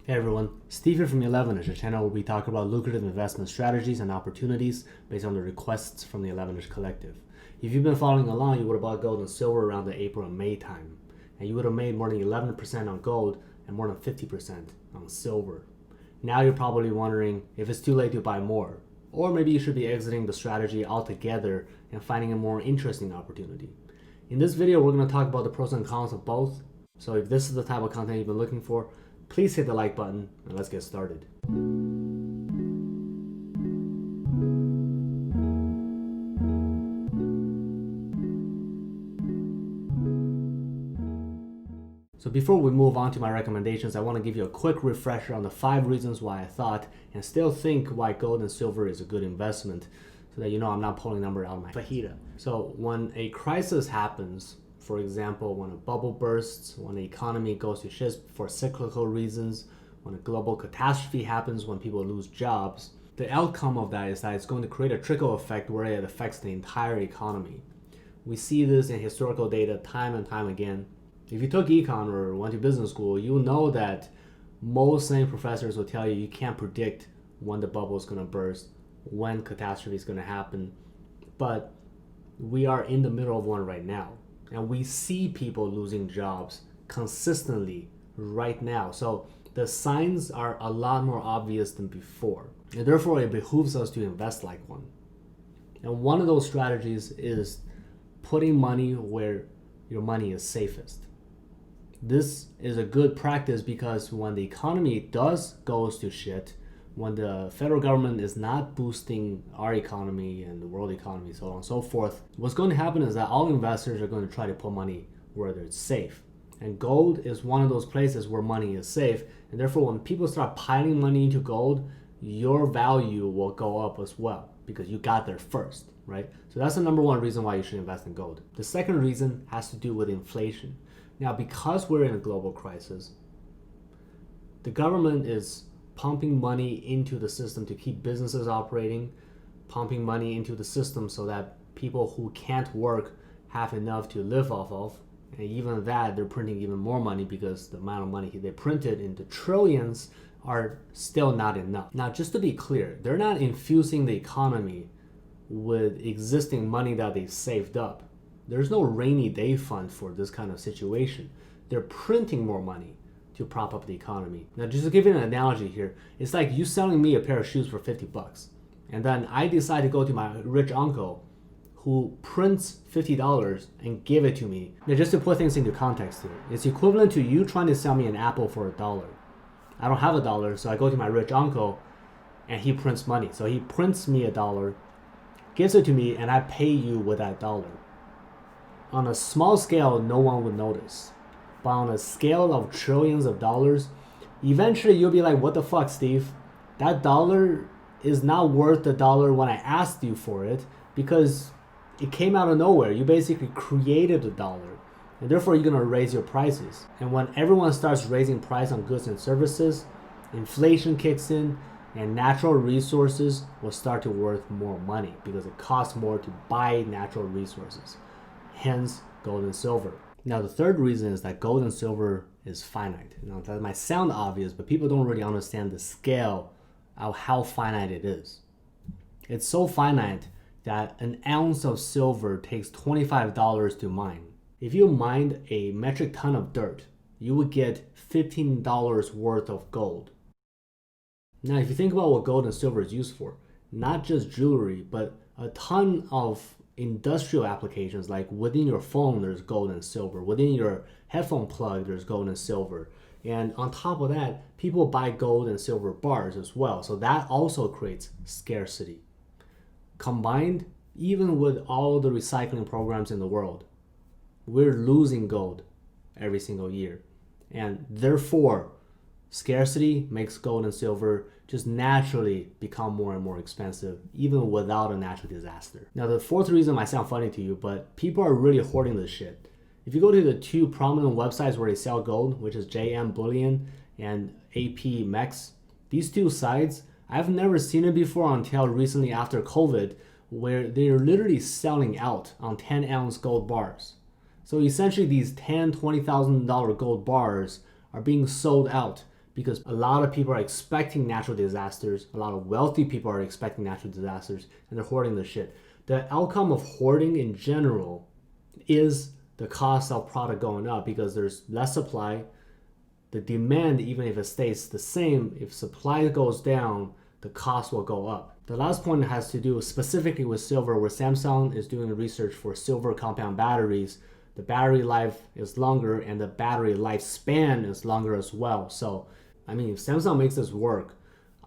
Hey everyone, Steve here from 11ish, a channel where we talk about lucrative investment strategies and opportunities based on the requests from the 11ish collective. If you've been following along, you would have bought gold and silver around the April and May time, and you would have made more than 11% on gold and more than 50% on silver. Now you're probably wondering if it's too late to buy more, or maybe you should be exiting the strategy altogether and finding a more interesting opportunity. In this video, we're going to talk about the pros and cons of both. So if this is the type of content you've been looking for, please hit the like button and let's get started. So before we move on to my recommendations, I want to give you a quick refresher on the 5 reasons why I thought and still think why gold and silver is a good investment, so that you know I'm not pulling a number out of my fajita. So when a crisis happens, for example, when a bubble bursts, when the economy goes to shit for cyclical reasons, when a global catastrophe happens, when people lose jobs, the outcome of that is that it's going to create a trickle effect where it affects the entire economy. We see this in historical data time and time again. If you took econ or went to business school, you know that most sane professors will tell you you can't predict when the bubble is going to burst, when catastrophe is going to happen. But we are in the middle of one right now. And we see people losing jobs consistently right now. So the signs are a lot more obvious than before. And therefore, it behooves us to invest like one. And one of those strategies is putting money where your money is safest. This is a good practice because when the economy goes to shit, when the federal government is not boosting our economy and the world economy, so on and so forth, what's going to happen is that all investors are going to try to put money where it's safe. And gold is one of those places where money is safe. And therefore, when people start piling money into gold, your value will go up as well because you got there first, right? So that's the number one reason why you should invest in gold. The second reason has to do with inflation. Now, because we're in a global crisis, the government is pumping money into the system to keep businesses operating, pumping money into the system so that people who can't work have enough to live off of. And even that, they're printing even more money because the amount of money they printed in the trillions are still not enough. Now, just to be clear, they're not infusing the economy with existing money that they've saved up. There's no rainy day fund for this kind of situation. They're printing more money to prop up the economy. Now, just to give you an analogy here, it's like you selling me a pair of shoes for 50 bucks. And then I decide to go to my rich uncle who prints $50 and give it to me. Now, just to put things into context here, it's equivalent to you trying to sell me an apple for $1. I don't have $1, so I go to my rich uncle and he prints money. So he prints me $1, gives it to me, and I pay you with that dollar. On a small scale, no one would notice. But on a scale of trillions of dollars, eventually you'll be like, what the fuck, Steve? That dollar is not worth the dollar when I asked you for it because it came out of nowhere. You basically created a dollar. And therefore, you're going to raise your prices. And when everyone starts raising price on goods and services, inflation kicks in and natural resources will start to worth more money because it costs more to buy natural resources. Hence, gold and silver. Now, the third reason is that gold and silver is finite. Now, that might sound obvious, but people don't really understand the scale of how finite it is. It's so finite that an ounce of silver takes $25 to mine. If you mined a metric ton of dirt, you would get $15 worth of gold. Now, if you think about what gold and silver is used for, not just jewelry, but a ton of industrial applications, like within your phone there's gold and silver, within your headphone plug there's gold and silver, and on top of that people buy gold and silver bars as well, so that also creates scarcity. Combined, even with all the recycling programs in the world, we're losing gold every single year, and therefore scarcity makes gold and silver just naturally become more and more expensive, even without a natural disaster. Now, the fourth reason might sound funny to you, but people are really hoarding this shit. If you go to the 2 prominent websites where they sell gold, which is JM Bullion and AP Mex, these 2 sites, I've never seen it before until recently after COVID, where they're literally selling out on 10-ounce gold bars. So essentially these $10,000, $20,000 gold bars are being sold out because a lot of people are expecting natural disasters. A lot of wealthy people are expecting natural disasters, and they're hoarding the shit. The outcome of hoarding in general is the cost of product going up because there's less supply. The demand, even if it stays the same, if supply goes down, the cost will go up. The last point has to do specifically with silver, where Samsung is doing research for silver compound batteries. The battery life is longer and the battery lifespan is longer as well. So, I mean, if Samsung makes this work,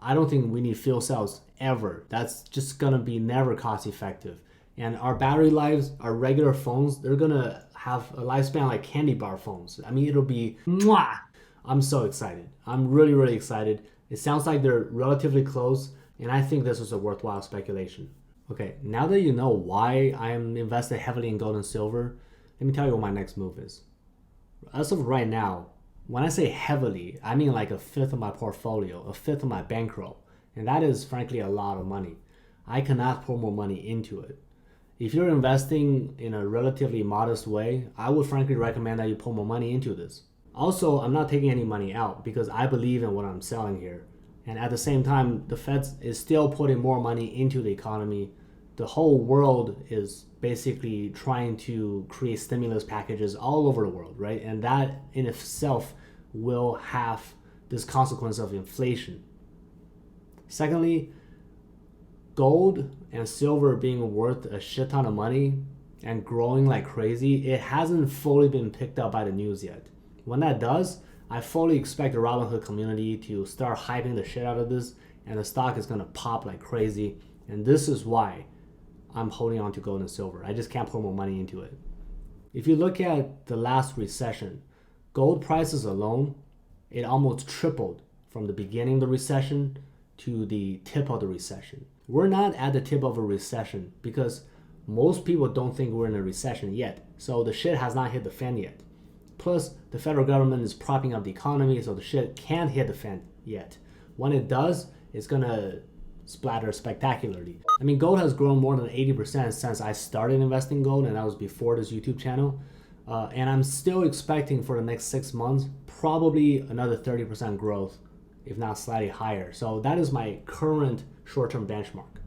I don't think we need fuel cells ever. That's just gonna be never cost effective. And our battery lives, our regular phones, they're gonna have a lifespan like candy bar phones. I mean, it'll be mwah! I'm so excited. I'm really, really excited. It sounds like they're relatively close, and I think this is a worthwhile speculation. Okay, now that you know why I'm invested heavily in gold and silver, let me tell you what my next move is. As of right now, when I say heavily, I mean like a fifth of my portfolio, a fifth of my bankroll, and that is frankly a lot of money. I cannot pour more money into it. If you're investing in a relatively modest way, I would frankly recommend that you pour more money into this. Also, I'm not taking any money out because I believe in what I'm selling here. And at the same time, the Fed is still putting more money into the economy. The whole world is basically trying to create stimulus packages all over the world, right? And that in itself will have this consequence of inflation. Secondly, gold and silver being worth a shit ton of money and growing like crazy, it hasn't fully been picked up by the news yet. When that does, I fully expect the Robinhood community to start hyping the shit out of this, and the stock is gonna pop like crazy. And this is why I'm holding on to gold and silver. I just can't put more money into it. If you look at the last recession, gold prices alone, it almost tripled from the beginning of the recession to the tip of the recession. We're not at the tip of a recession because most people don't think we're in a recession yet. So the shit has not hit the fan yet. Plus, the federal government is propping up the economy, so the shit can't hit the fan yet. When it does, it's gonna splatter spectacularly. I mean, gold has grown more than 80% since I started investing in gold, and that was before this YouTube channel. And I'm still expecting for the next 6 months, probably another 30% growth, if not slightly higher. So that is my current short-term benchmark.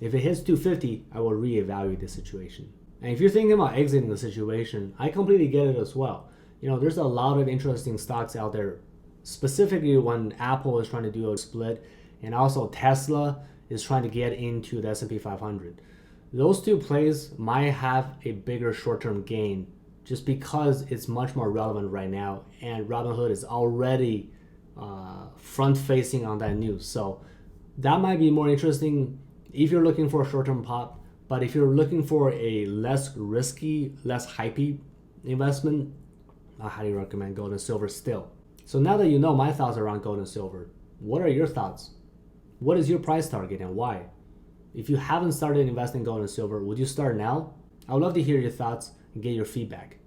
If it hits 250, I will reevaluate the situation. And if you're thinking about exiting the situation, I completely get it as well. You know, there's a lot of interesting stocks out there, specifically when Apple is trying to do a split, and also Tesla is trying to get into the S&P 500. Those two plays might have a bigger short-term gain just because it's much more relevant right now, and Robinhood is already front-facing on that news. So that might be more interesting if you're looking for a short-term pop. But if you're looking for a less risky, less hypey investment, I highly recommend gold and silver still. So now that you know my thoughts around gold and silver, what are your thoughts? What is your price target and why? If you haven't started investing in gold and silver, would you start now? I would love to hear your thoughts and get your feedback.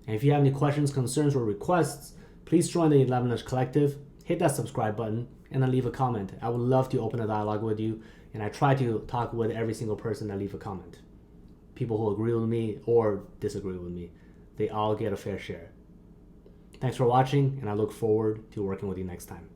And if you have any questions, concerns, or requests, please join the 11ers Collective, hit that subscribe button, and then leave a comment. I would love to open a dialogue with you, and I try to talk with every single person that leave a comment. People who agree with me or disagree with me, they all get a fair share. Thanks for watching, and I look forward to working with you next time.